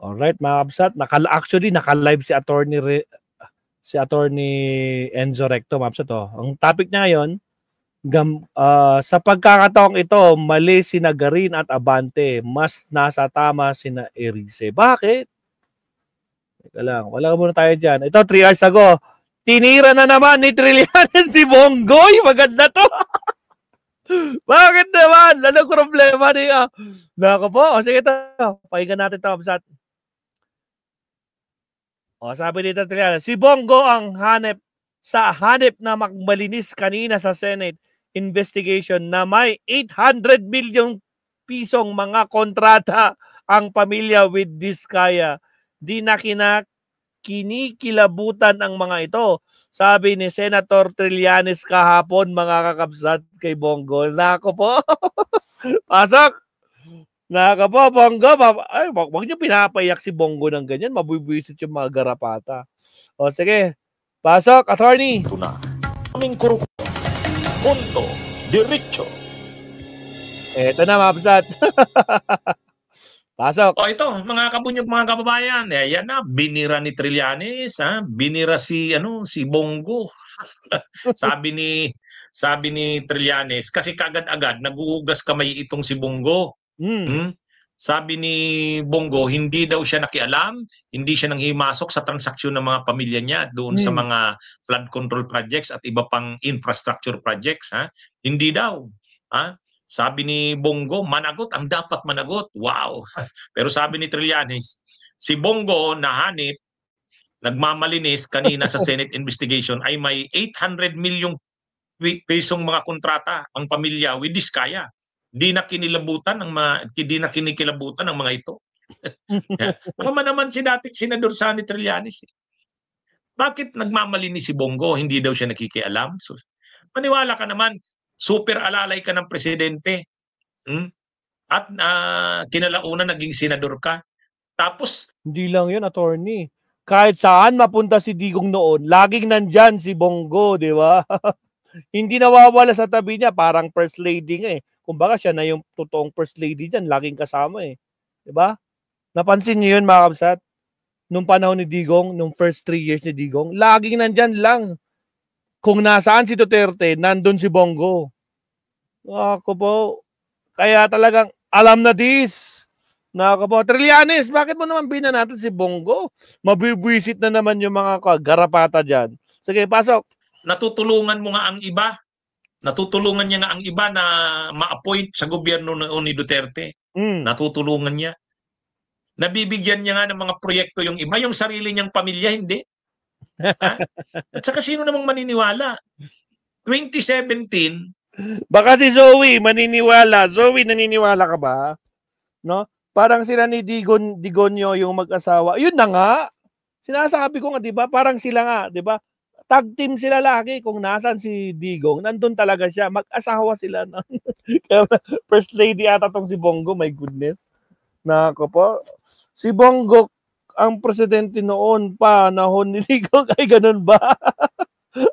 Alright, mga kabsat. Actually, naka-live si attorney Enzo Recto, mga kabsat. Oh. Ang topic niya ngayon, sa pagkakataong ito, mali sina Garin at Abante. Mas nasa tama sina Erice. Bakit? Teka lang, wala muna tayo dyan. Ito, 3 hours ago. Tinira na naman ni Trillanes si Bongoy. Maganda to. Bakit naman? Anong problema niya? Nako po. O sige ito. Pakinggan natin ito, kabsat. O, sabi dito Trillanes, si Bongo ang hanep na magmalinis kanina sa Senate investigation na may 800 million pisong mga kontrata ang pamilya with Diskaya. Di na kinikilabutan ang mga ito. Sabi ni Senator Trillanes kahapon, mga kakabsat kay Bongo. Nako po. Pasok. Nako po, Bongo. Ay, wag niyo pinapayak si Bongo ng ganyan. Mabubwisit yung mga garapata. O sige. Pasok, attorney. Ito na. Aming korupsyon. Punto. Diretso. Eto na, mga kapsat. Pasok. O ito, mga kabunyog, mga kababayan, yan na, binira ni Trillanes, binira si Bongo. sabi ni Trillanes, kasi kagad-agad naguhugas kamay itong si Bongo. Sabi ni Bongo, hindi daw siya nakialam, hindi siya nanghimasok sa transaksyon ng mga pamilya niya doon sa mga flood control projects at iba pang infrastructure projects. Hindi daw. Sabi ni Bongo, managot ang dapat managot. Wow! Pero sabi ni Trillanes, si Bongo nahanip, nagmamalinis kanina sa Senate investigation ay may 800 milyong pesong mga kontrata ang pamilya with Diskaya. Di na kinikilabutan ng mga ito. Tama naman si dating Senador Sani Trillanes. Bakit nagmamalinis si Bongo? Hindi daw siya nakikialam. So, maniwala ka naman, super alalay ka ng presidente. At kinalaunan naging senador ka. Tapos, hindi lang yun, attorney. Kahit saan mapunta si Digong noon, laging nandyan si Bongo, di ba? Hindi nawawala sa tabi niya, parang first lady nga eh. Kumbaga siya na yung totoong first lady dyan, laging kasama eh. Di ba? Napansin niyo yun, mga kabsat? Nung panahon ni Digong, nung first 3 years ni Digong, laging nandyan lang. Kung nasaan si Duterte, nandun si Bongo. Ako po, kaya talagang alam na this. Nako po, Trillanes, bakit mo naman natin si Bongo? Mabibwisit na naman yung mga garapata dyan. Sige, pasok. Natutulungan mo nga ang iba. Natutulungan niya nga ang iba na ma-appoint sa gobyerno ni Duterte. Natutulungan niya. Nabibigyan niya nga ng mga proyekto yung iba. Yung sarili niyang pamilya, hindi. At saka sino namang maniniwala? 2017, baka si Zoe maniniwala. Zoe, naniniwala ka ba? No? Parang sila ni Digonyo yung mag-asawa. Yun na nga. Sinasabi ko nga, 'di ba? Parang sila nga, 'di ba? Tag team sila lagi kung nasan si Digong. Nandun talaga siya. Mag-asawa sila. No? First lady ata tong si Bongo, my goodness. Nako po. Si Bongo ang presidente noon pa nahon ni Digong. Ay, ganun ba?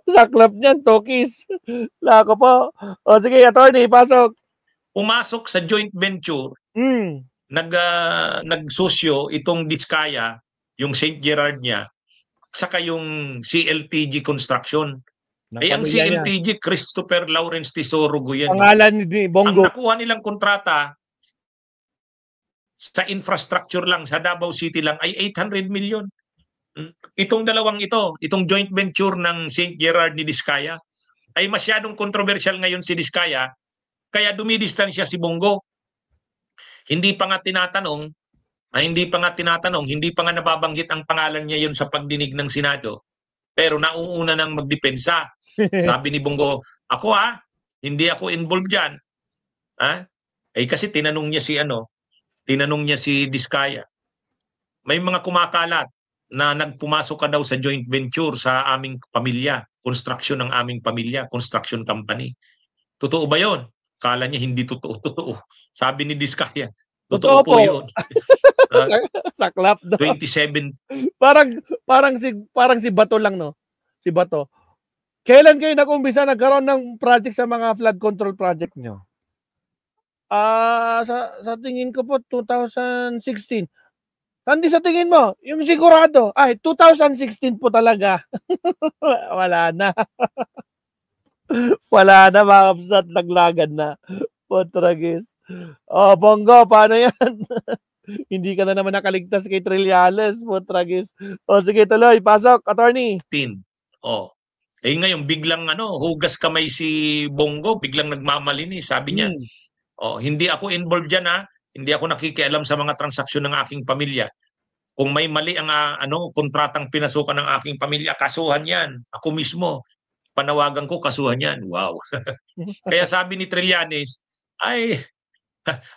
Saklap niyan, Tokis. Nako po. O sige, attorney, pasok. Pumasok sa joint venture. Nagsosyo itong Diskaya, yung St. Gerard niya, saka yung CLTG Construction. Ang CLTG, Christopher Lawrence Tesoro yan. Pangalan ni Bongo. Ang nakuha nilang kontrata sa infrastructure lang, sa Davao City lang, ay 800 million. Itong dalawang itong joint venture ng St. Gerard ni Diskaya, ay masyadong controversial ngayon si Diskaya, kaya dumidistansya si Bongo. Hindi pa nga tinatanong, hindi pa nga nababanggit ang pangalan niya yun sa pagdinig ng Senado. Pero nauuna nang magdepensa. Sabi ni Bongo, ako hindi ako involved dyan. Kasi tinanong niya si Diskaya. May mga kumakalat na nagpumasok ka daw sa joint venture sa aming pamilya, construction ng aming pamilya, construction company. Totoo ba yon? Kala niya hindi totoo. Sabi ni Diskaya, totoo po yun. Saklap daw. 27. Parang si Bato lang, no? Si Bato. Kailan kayo nag-umpisa nagkaroon ng project sa mga flood control project nyo? Sa tingin ko po 2016. Hindi sa tingin mo, yung sigurado, ay 2016 po talaga. Wala na. Wala na mga kapsat, naglagan na. Potragis. Oh, Bongo, paano yan? Hindi ka na naman nakaligtas kay Trillanes, Potragis. O sige, tuloy, pasok, attorney. Oh. Eh ngayon, biglang hugas kamay si Bongo, biglang nagmamalinis. Sabi niya, hindi ako involved dyan ha. Hindi ako nakikialam sa mga transaksyon ng aking pamilya. Kung may mali ang kontratang pinasukan ng aking pamilya, kasuhan yan. Ako mismo, panawagan ko, kasuhan yan. Wow. Kaya sabi ni Trillanes, ay,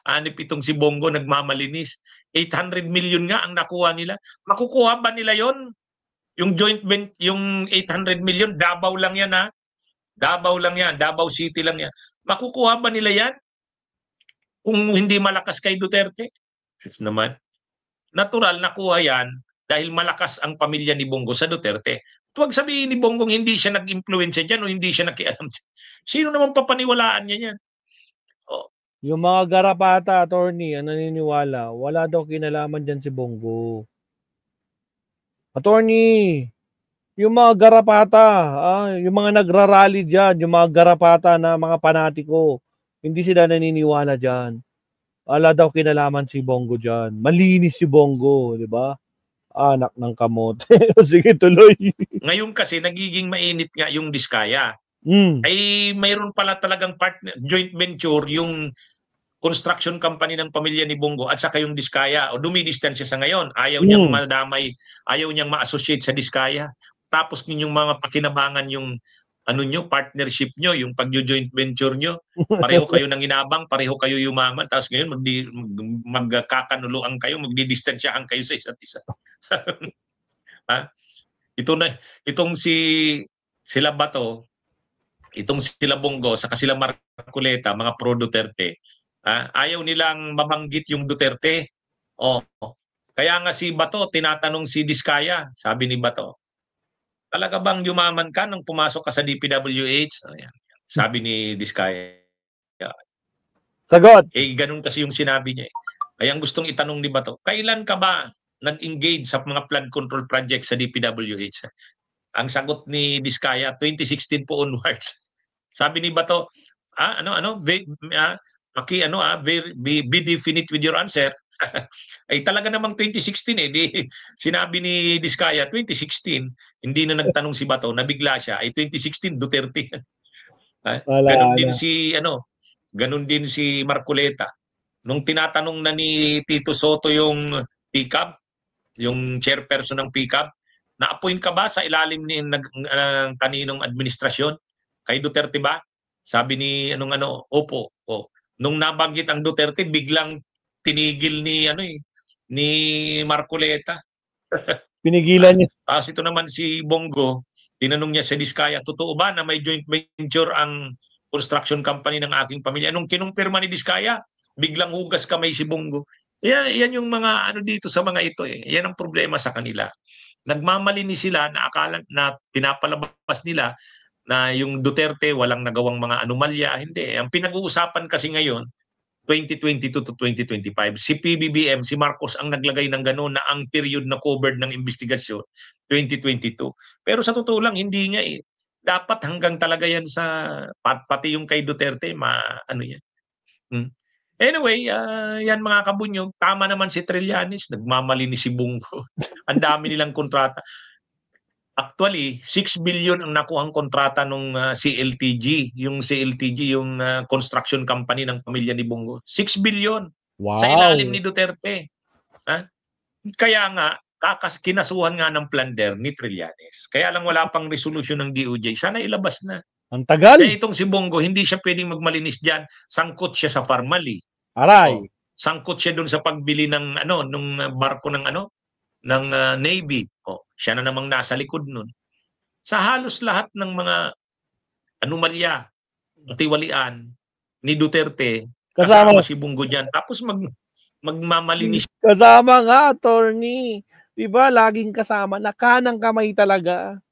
anip itong si Bongo nagmamalinis. 800 million nga ang nakuha nila. Makukuha ba nila yon? Yung joint venture, yung 800 million, Davao lang yan ha. Davao lang yan, Davao City lang yan. Makukuha ba nila yan? Kung hindi malakas kay Duterte? It's naman. Natural, nakuha yan dahil malakas ang pamilya ni Bongo sa Duterte. Huwag sabihin ni Bongo hindi siya nag-influensya dyan o hindi siya nakialam dyan. Sino naman papaniwalaan niya yan? Oh. Yung mga garapata, attorney, ang naniniwala, wala daw kinalaman dyan si Bongo. Attorney, yung mga garapata, yung mga nagrarally dyan, yung mga garapata na mga panatiko, hindi sila naniniwala dyan. Wala daw kinalaman si Bongo dyan. Malinis si Bongo, di ba? Anak ng kamote. Sige, tuloy. Ngayon kasi, nagiging mainit nga yung Diskaya. Ay mayroon pala talagang partner, joint venture, yung construction company ng pamilya ni Bongo at saka yung Diskaya. O dumidistansya sa ngayon. Ayaw niyang madamay, ayaw niyang ma-associate sa Diskaya. Tapos ninyong mga pakinabangan yung partnership nyo, yung pag-joint venture nyo. Pareho kayo ng inabang, pareho kayo yumaman. Tapos ngayon magkakanuluan kayo, magdidistansyahan kayo sa isa't isa. Ha? Itong sila Bato, itong sila Bongo, saka sila Marcoleta, mga pro-Duterte, ayaw nilang mabanggit yung Duterte. Kaya nga si Bato, tinatanong si Diskaya, sabi ni Bato, talaga bang yumaman ka nung pumasok ka sa DPWH? Ayan. Sabi ni Diskaya. Sagot. Ganun kasi yung sinabi niya. Ay ang gustong itanong ni Bato, kailan ka ba nag-engage sa mga flood control project sa DPWH? Ang sagot ni Diskaya, 2016 po onwards. Sabi ni Bato, be definite with your answer. Ay talaga namang 2016 sinabi ni Diskaya 2016, hindi na nagtanong si Bato, nabigla siya, ay 2016 Duterte. Ganun din si Marcoleta. Nung tinatanong na ni Tito Soto yung PCAB, yung chairperson ng PCAB, na-appoint ka ba sa ilalim ni kaninong administrasyon? Kay Duterte ba? Sabi ni opo. Nung nabanggit ang Duterte, biglang tinigil ni Marcoleta. Pinigilan niya. Tapos ito naman si Bongo, tinanong niya sa Diskaya, totoo ba na may joint venture ang construction company ng aking pamilya? Nung kinumpirma ni Diskaya, biglang hugas kamay si Bongo. Yan yung mga dito sa mga ito Yan ang problema sa kanila. Nagmamalinis sila na akala na pinapalabas nila na yung Duterte walang nagawang mga anomalya. Hindi. Ang pinag-uusapan kasi ngayon, 2022 to 2025. Si PBBM, si Marcos ang naglagay ng gano'n na ang period na covered ng investigasyon, 2022. Pero sa totoo lang, hindi nga Dapat hanggang talaga yan sa, pati yung kay Duterte, yan. Anyway, yan mga kabunyog. Tama naman si Trillanes, nagmamalinis si Bongo. Ang dami nilang kontrata. Actually, 6 billion ang nakuhang kontrata nung CLTG. Yung CLTG, yung construction company ng pamilya ni Bongo. 6 billion. Wow. Sa ilalim ni Duterte. Kaya nga, kinasuhan nga ng plunder ni Trillanes. Kaya lang wala pang resolution ng DOJ. Sana ilabas na. Ang tagal. Kaya itong si Bongo, hindi siya pwedeng magmalinis dyan. Sangkot siya sa Parmali. Aray. Sangkot siya dun sa pagbili ng nung barko ng ng Navy. Siya na namang nasa likod nun. Sa halos lahat ng mga anomalya, tiwalian ni Duterte, kasama si Bongo dyan. Tapos magmamalinis. Kasama nga, attorney. Diba, laging kasama. Kanang kamay talaga.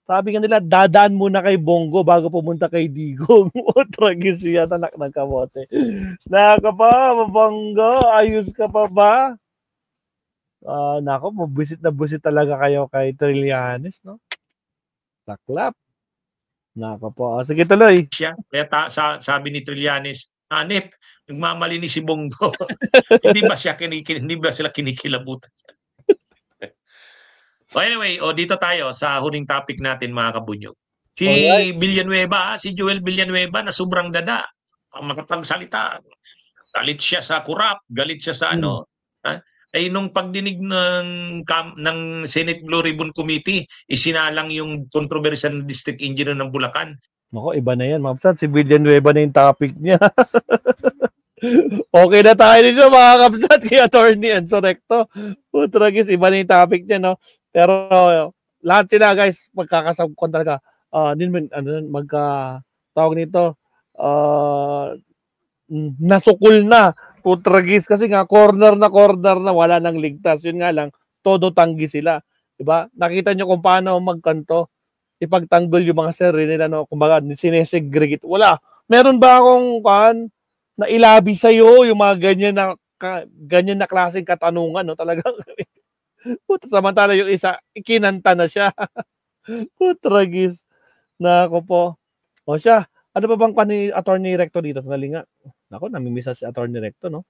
Sabi nga nila, dadaan muna kay Bongo bago pumunta kay Digong. Tragis yan, anak ng kamote. Naka pa, Bongo, ayos ka pa ba? Nako, buwisit na buwisit talaga kayo kay Trillanes, no? Saklap. Nako po. Sige, tuloy. Siya, kaya sabi ni Trillanes, Hanep, nagmamali ni si Bongo. hindi ba sila kinikilabutan? Anyway, dito tayo sa huling topic natin, mga kabunyog. Si Alright. Villanueva, si Joel Villanueva na sobrang dada. Ang makapagsalita. Galit siya sa kurap, galit siya sa ano. Ay nung pagdinig ng Senate Blue Ribbon Committee, isinalang yung controversial district engineer ng Bulacan. Nako, iba na yan, Ma'am. Si Villanueva na yung topic niya. Okay na tayo dito, mga kapsat, kay Attorney Enzo Recto. Putragis, iba na yung topic niya, no? Pero lahat sila, guys, magkakasabkon talaga. Tawag nito, nasukul na. Putragis, kasi nga, corner na, wala nang ligtas. Yun nga lang, todo tanggi sila. Diba? Nakita nyo kung paano magkanto, ipagtanggol yung mga sarili nila, no? Kumbaga, sinesegregate. Wala. Meron ba akong na ilabi sa'yo yung mga ganyan na klaseng katanungan, no? Talagang samantala yung isa, ikinanta na siya. Putragis. Nako po. O siya, ano pa bang Attorney Recto dito? Nalinga. Nako, namimisa si Attorney Recto, no?